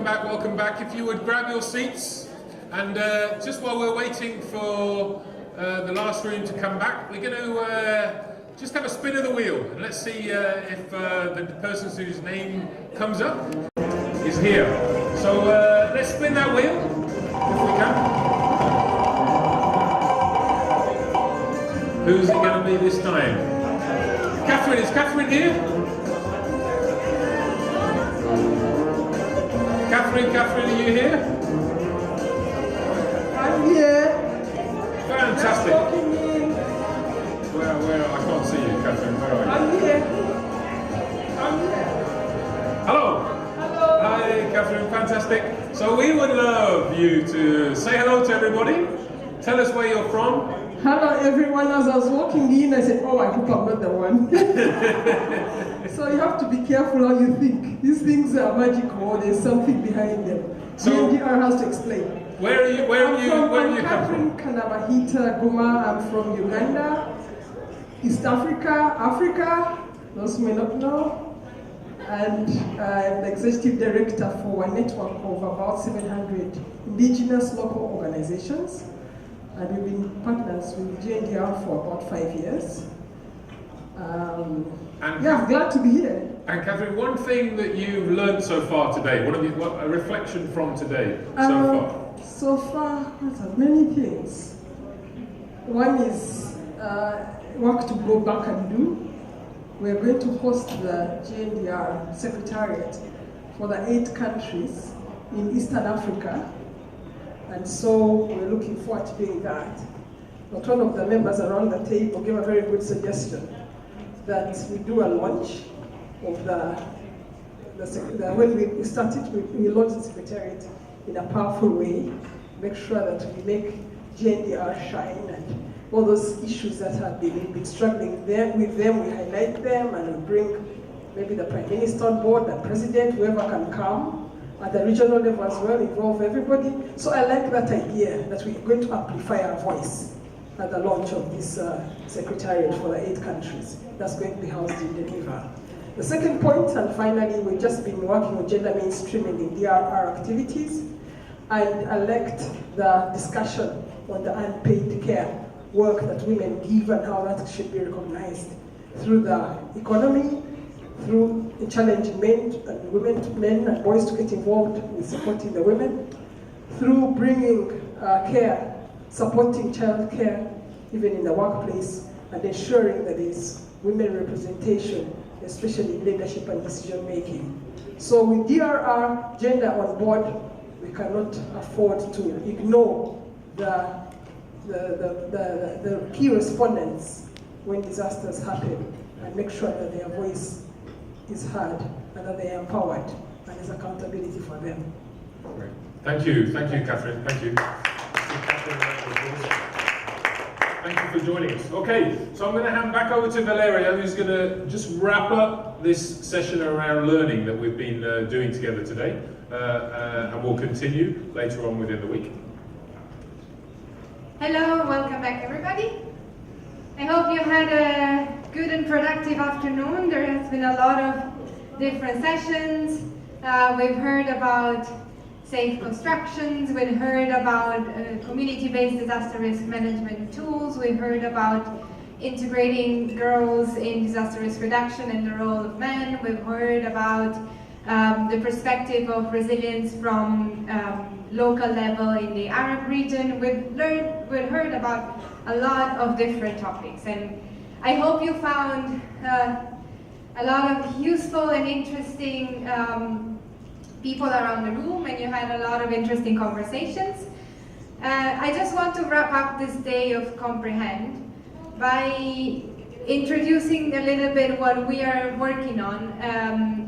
welcome back. If you would grab your seats, and just while we're waiting for the last room to come back, we're going to just have a spin of the wheel, and let's see if the person whose name comes up is here. So let's spin that wheel, if we can. Who's it going to be this time? Catherine, is Catherine here? Catherine, are you here? I'm here. Fantastic. Where? I can't see you, Catherine. Where are you? I'm here. Hello. Hello. Hi, Catherine. Fantastic. So we would love you to say hello to everybody. Tell us where you're from. Hello, everyone. As I was walking in, I said, "Oh, I hope I'm not the one." So you have to be careful how you think. These things are magical. There's something behind them. So, GNDR has to explain. Where are you? Where are you come Catherine from? Kanabahita Guma. I'm from Uganda, East Africa. Those may not know. And I'm the executive director for a network of about 700 indigenous local organizations. And we've been partners with GNDR for about 5 years. Yeah, glad to be here. And Catherine, one thing that you've learned so far today, what a reflection from today so far? So far, many things. One is work to go back and do. We're going to host the GNDR Secretariat for the 8 countries in Eastern Africa. And so we're looking forward to doing that. But one of the members around the table gave a very good suggestion that we do a launch of when we started, we launched the Secretariat in a powerful way, make sure that we make GNDR shine and all those issues that have been struggling with them, we highlight them and we bring maybe the Prime Minister on board, the President, whoever can come. At the regional level as well, involve everybody. So I like that idea that we're going to amplify our voice at the launch of this Secretariat for the 8 countries that's going to be housed in Geneva. The second point, and finally, we've just been working on gender mainstreaming in DRR activities, and elect the discussion on the unpaid care work that women give and how that should be recognized through the economy, through challenging men and boys to get involved with supporting the women, through bringing care, supporting child care, even in the workplace, and ensuring that there is women representation, especially in leadership and decision making. So with DRR gender on board, we cannot afford to ignore the key respondents when disasters happen and make sure that their voice is heard and that they are empowered and there's accountability for them. Great. Thank you, Catherine. Thank you. Thank you for joining us. Okay, so I'm going to hand back over to Valeria, who's going to just wrap up this session around learning that we've been doing together today, and we'll continue later on within the week. Hello, welcome back everybody. I hope you had a good and productive afternoon. There has been a lot of different sessions. We've heard about safe constructions, we've heard about community-based disaster risk management tools, we've heard about integrating girls in disaster risk reduction and the role of men, we've heard about the perspective of resilience from local level in the Arab region. We've heard about a lot of different topics, and I hope you found a lot of useful and interesting people around the room, and you had a lot of interesting conversations. I just want to wrap up this day of Comprehend by introducing a little bit what we are working on,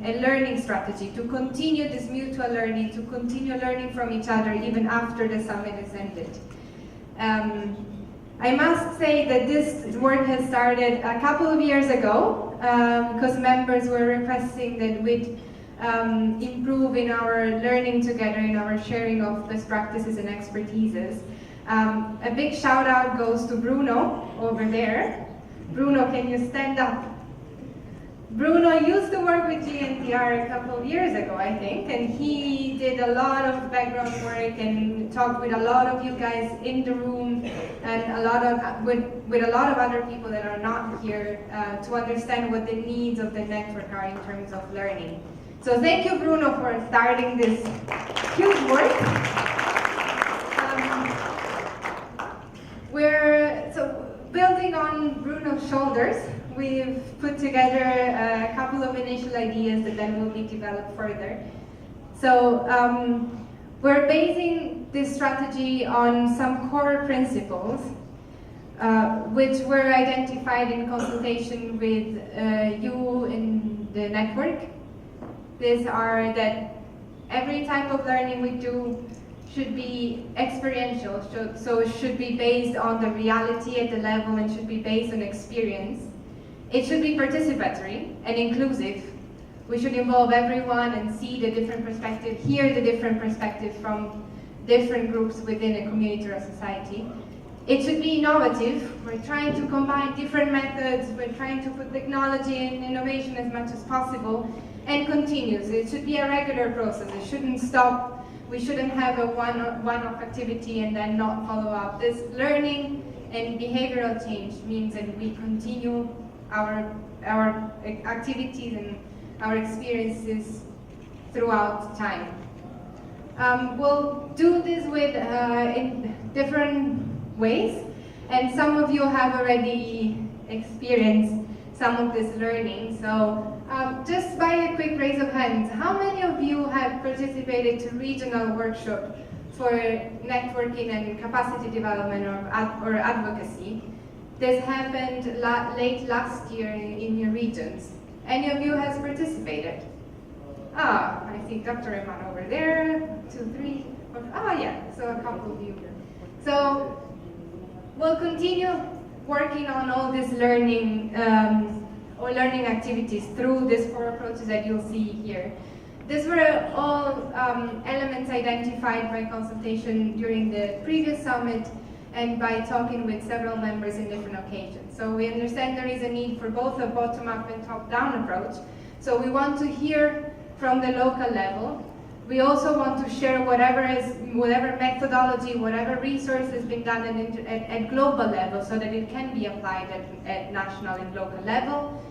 a learning strategy to continue this mutual learning, to continue learning from each other even after the summit is ended. I must say that this work has started a couple of years ago because members were requesting that we'd improve in our learning together, in our sharing of best practices and expertises. A big shout out goes to Bruno over there. Bruno, can you stand up? Bruno used to work with GNDR a couple of years ago, I think, and he did a lot of background work and talked with a lot of you guys in the room and with a lot of other people that are not here to understand what the needs of the network are in terms of learning. So thank you, Bruno, for starting this huge work. Building on Bruno's shoulders, we've put together a couple of initial ideas that then will be developed further. So we're basing this strategy on some core principles which were identified in consultation with you in the network. These are that every type of learning we do should be experiential, so it should be based on the reality at the level and should be based on experience. It should be participatory and inclusive. We should involve everyone and see the different perspective, hear the different perspective from different groups within a community or society. It should be innovative. We're trying to combine different methods. We're trying to put technology and innovation as much as possible, and continuous. It should be a regular process. It shouldn't stop. We shouldn't have a one-off activity and then not follow up. This learning and behavioral change means that we continue our activities and our experiences throughout time. We'll do this in different ways, and some of you have already experienced some of this learning. So just by a quick raise of hands, how many of you have participated to regional workshop for networking and capacity development or advocacy? This happened late last year in your regions. Any of you has participated? I see Dr. Eman over there, 2, 3, 4, yeah, so a couple of you. So we'll continue working on all this learning or learning activities through these 4 approaches that you'll see here. These were all elements identified by consultation during the previous summit and by talking with several members in different occasions. So we understand there is a need for both a bottom-up and top-down approach. So we want to hear from the local level. We also want to share whatever methodology, whatever resource has been done at global level so that it can be applied at national and local level.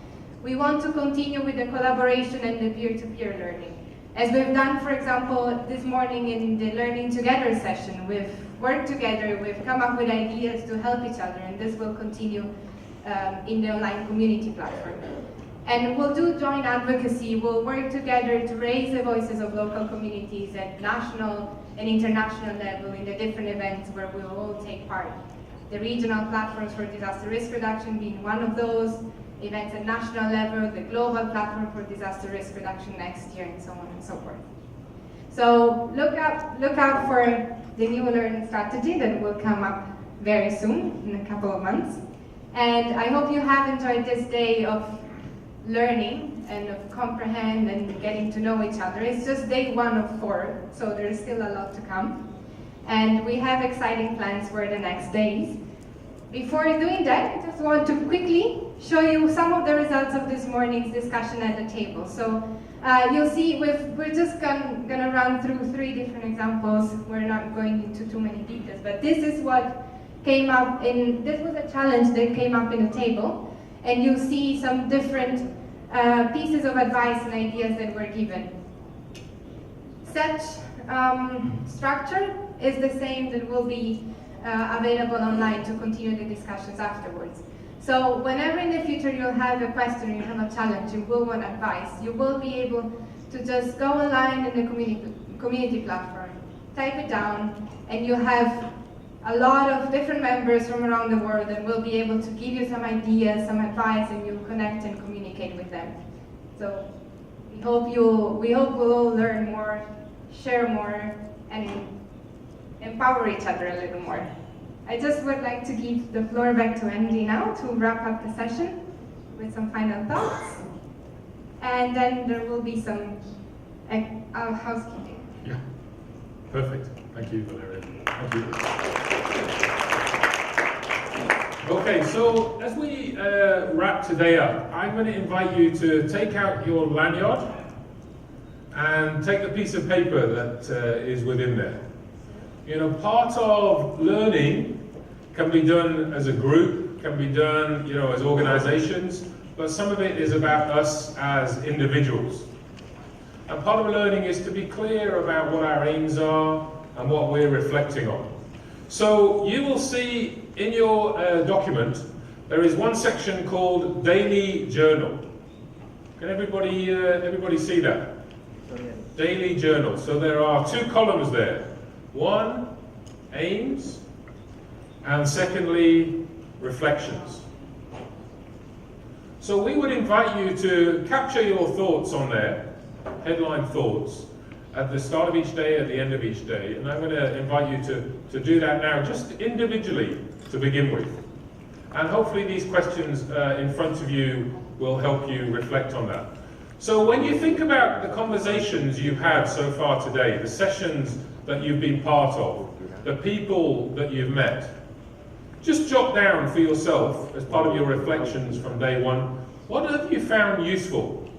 We want to continue with the collaboration and the peer-to-peer learning. As we've done, for example, this morning in the Learning Together session, we've worked together, we've come up with ideas to help each other, and this will continue in the online community platform. And we'll do joint advocacy. We'll work together to raise the voices of local communities at national and international level in the different events where we will all take part. The regional platforms for disaster risk reduction being one of those, events at national level, the global platform for disaster risk reduction next year, and so on and so forth. So look out for the new learning strategy that will come up very soon, in a couple of months. And I hope you have enjoyed this day of learning and of comprehend and getting to know each other. It's just day 1 of 4, so there's still a lot to come. And we have exciting plans for the next days. Before doing that, I just want to quickly show you some of the results of this morning's discussion at the table. So you'll see we're just gonna run through 3 different examples. We're not going into too many details, but this is what came up this was a challenge that came up in the table. And you'll see some different pieces of advice and ideas that were given. Such structure is the same that will be available online to continue the discussions afterwards. So whenever in the future you'll have a question, you have a challenge, you will want advice, you will be able to just go online in the community platform, type it down, and you have a lot of different members from around the world that will be able to give you some ideas, some advice, and you'll connect and communicate with them. So we hope we'll all learn more, share more, and empower each other a little more. I just would like to give the floor back to Andy now to wrap up the session with some final thoughts. And then there will be some housekeeping. Yeah, perfect. Thank you, Valeria. Thank you. Okay, so as we wrap today up, I'm going to invite you to take out your lanyard and take the piece of paper that is within there. You know, part of learning can be done as a group, can be done, you know, as organizations, but some of it is about us as individuals. And part of learning is to be clear about what our aims are and what we're reflecting on. So you will see in your document, there is one section called Daily Journal. Can everybody see that? Daily Journal. So there are two columns there. One, aims, and secondly, reflections. So we would invite you to capture your thoughts on there, headline thoughts, at the start of each day, at the end of each day. And I'm going to invite you to do that now, just individually to begin with. And hopefully these questions in front of you will help you reflect on that. So when you think about the conversations you've had so far today, the sessions that you've been part of, the people that you've met, just jot down for yourself, as part of your reflections from day one, what have you found useful?